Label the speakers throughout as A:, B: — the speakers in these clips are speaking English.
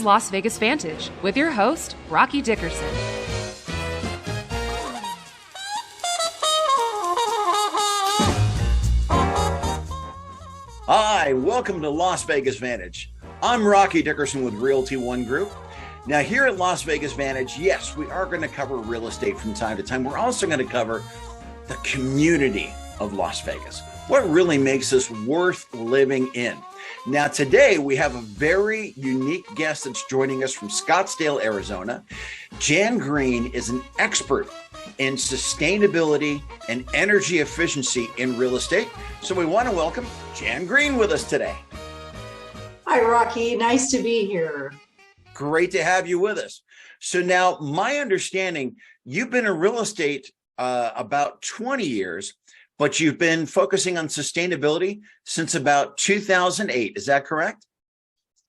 A: is Las Vegas Vantage with your host, Rocky Dickerson.
B: Hi, welcome to Las Vegas Vantage. I'm Rocky Dickerson with Realty One Group. Now here at Las Vegas Vantage, yes, we are going to cover real estate from time to time. We're also going to cover the community of Las Vegas. What really makes this worth living in? Now today we have a very unique guest that's joining us from Scottsdale, Arizona. Jan Green is an expert in sustainability and energy efficiency in real estate. So we want to welcome Jan Green with us today.
C: Hi, Rocky. Nice to be here.
B: Great to have you with us. So now my understanding, you've been in real estate about 20 years, but you've been focusing on sustainability since about 2008. Is that correct?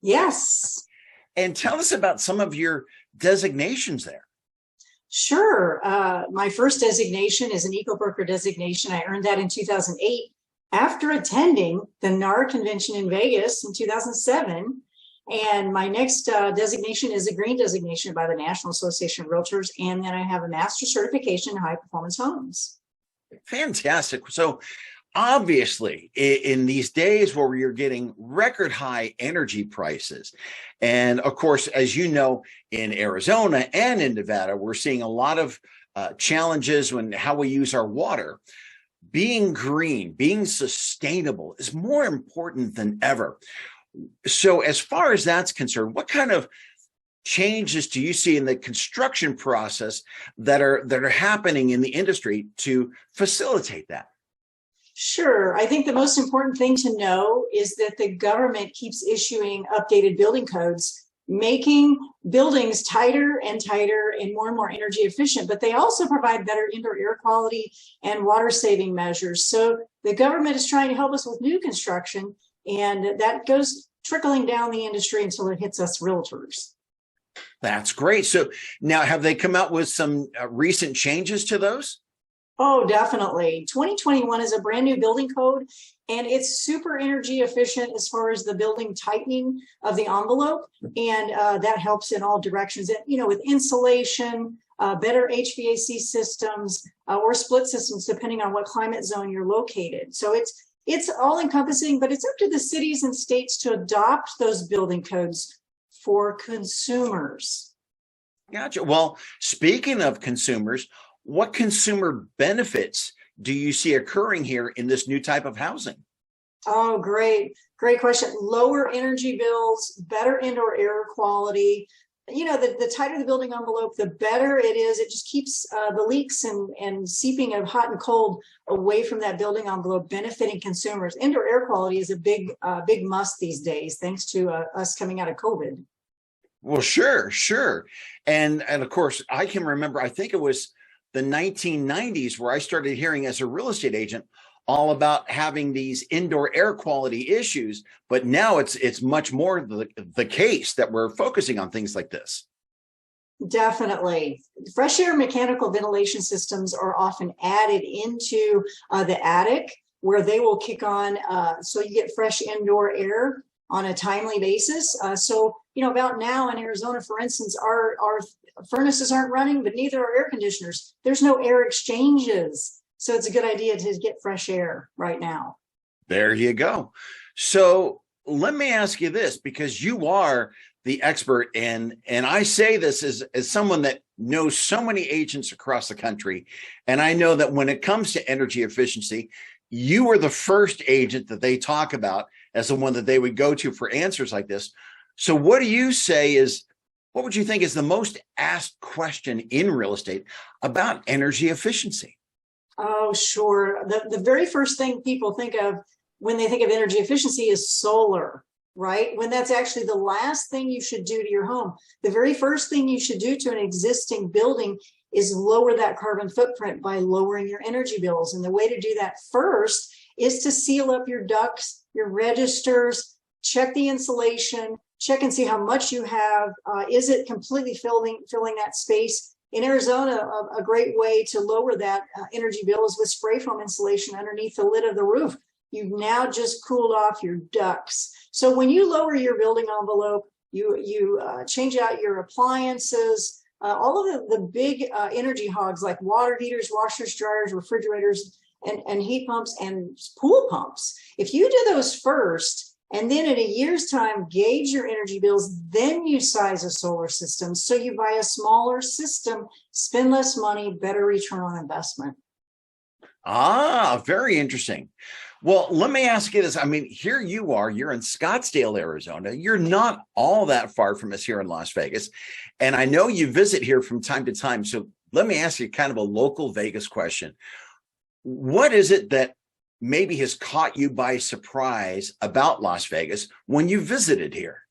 C: Yes.
B: And tell us about some of your designations there.
C: Sure. My first designation is an EcoBroker designation. I earned that in 2008 after attending the NAR convention in Vegas in 2007. And my next designation is a green designation by the National Association of Realtors. And then I have a master certification in high performance homes.
B: Fantastic. So obviously in these days where you're getting record high energy prices, and of course, as you know, in Arizona and in Nevada, we're seeing a lot of challenges when how we use our water. Being green, being sustainable is more important than ever. So as far as that's concerned, what kind of changes do you see in the construction process that are happening in the industry to facilitate that?
C: Sure. I think the most important thing to know is that the government keeps issuing updated building codes, making buildings tighter and tighter and more energy efficient, but they also provide better indoor air quality and water saving measures. So the government is trying to help us with new construction, and that goes trickling down the industry until it hits us realtors.
B: That's great. So now have they come out with some recent changes to those?
C: Oh, definitely. 2021 is a brand new building code, and it's super energy efficient as far as the building tightening of the envelope. And that helps in all directions, with insulation, better HVAC systems, or split systems, depending on what climate zone you're located. So it's all encompassing, but it's up to the cities and states to adopt those building codes for consumers.
B: Gotcha. Well, speaking of consumers, what consumer benefits do you see occurring here in this new type of housing?
C: Oh, great question. Lower energy bills, better indoor air quality. The tighter the building envelope, the better it is. It just keeps the leaks and seeping of hot and cold away from that building envelope, benefiting consumers. Indoor air quality is a big must these days, thanks to us coming out of COVID.
B: Well, sure. And of course, I can remember, I think it was the 1990s where I started hearing as a real estate agent all about having these indoor air quality issues. But now it's much more the case that we're focusing on things like this.
C: Definitely. Fresh air mechanical ventilation systems are often added into the attic, where they will kick on so you get fresh indoor air on a timely basis. So about now in Arizona, for instance, our furnaces aren't running, but neither are air conditioners. There's no air exchanges. So it's a good idea to get fresh air right now.
B: There you go. So let me ask you this, because you are the expert, and I say this as someone that knows so many agents across the country. And I know that when it comes to energy efficiency, you are the first agent that they talk about as the one that they would go to for answers like this. So what do you say what would you think is the most asked question in real estate about energy efficiency?
C: Oh, sure. The very first thing people think of when they think of energy efficiency is solar, right? When that's actually the last thing you should do to your home. The very first thing you should do to an existing building is lower that carbon footprint by lowering your energy bills. And the way to do that first is to seal up your ducts, your registers, check the insulation, check and see how much you have. Is it completely filling that space? In Arizona, a great way to lower that energy bill is with spray foam insulation underneath the lid of the roof. You've now just cooled off your ducts. So when you lower your building envelope, You change out your appliances, all of the big energy hogs like water heaters, washers, dryers, refrigerators, and heat pumps and pool pumps. If you do those first, and then in a year's time, gauge your energy bills, then you size a solar system. So you buy a smaller system, spend less money, better return on investment.
B: Ah, very interesting. Well, let me ask you this. I mean, here you are, you're in Scottsdale, Arizona. You're not all that far from us here in Las Vegas. And I know you visit here from time to time. So let me ask you kind of a local Vegas question. What is it that maybe has caught you by surprise about Las Vegas when you visited here?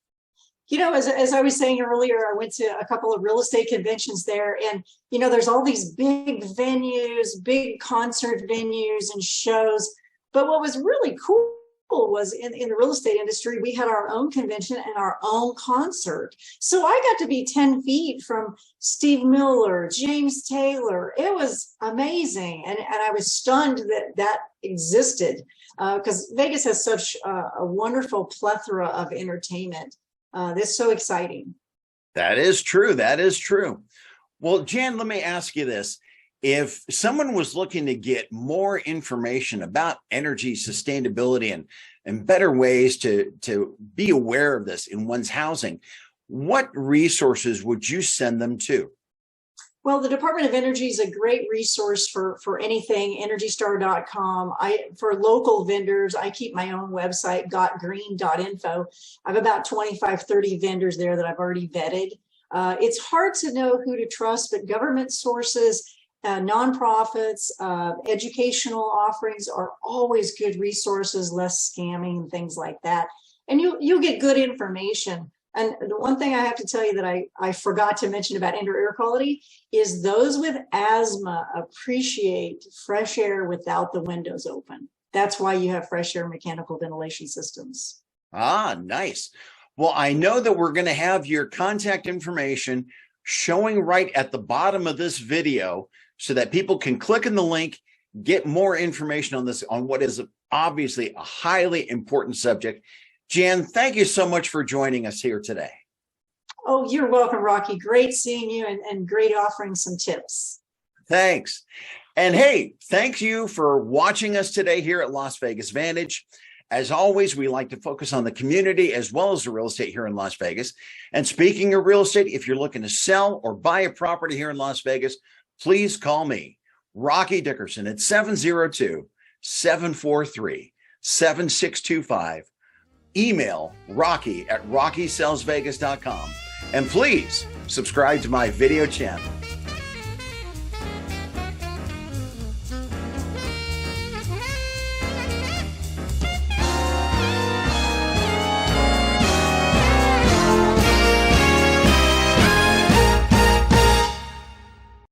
C: You know, as I was saying earlier, I went to a couple of real estate conventions there, and, you know, there's all these big venues, big concert venues and shows. But what was really cool was in the real estate industry, we had our own convention and our own concert. So I got to be 10 feet from Steve Miller, James Taylor. It was amazing. And I was stunned that existed because Vegas has such a wonderful plethora of entertainment. That's so exciting.
B: That is true. That is true. Well, Jan, let me ask you this. If someone was looking to get more information about energy sustainability and better ways to be aware of this in one's housing, what resources would you send them to?
C: Well, the Department of Energy is a great resource for anything, EnergyStar.com. For local vendors, I keep my own website, gotgreen.info. I have about 25, 30 vendors there that I've already vetted. It's hard to know who to trust, but government sources, nonprofits, educational offerings are always good resources, less scamming and things like that. And you'll get good information. And the one thing I have to tell you that I forgot to mention about indoor air quality is those with asthma appreciate fresh air without the windows open. That's why you have fresh air mechanical ventilation systems.
B: Ah, nice. Well, I know that we're going to have your contact information showing right at the bottom of this video so that people can click on the link, get more information on this, on what is obviously a highly important subject. Jan, thank you so much for joining us here today.
C: Oh, you're welcome, Rocky. Great seeing you and great offering some tips.
B: Thanks. And hey, thank you for watching us today here at Las Vegas Vantage. As always, we like to focus on the community as well as the real estate here in Las Vegas. And speaking of real estate, if you're looking to sell or buy a property here in Las Vegas, please call me, Rocky Dickerson, at 702-743-7625. Email Rocky at RockySellsVegas.com. And please subscribe to my video channel.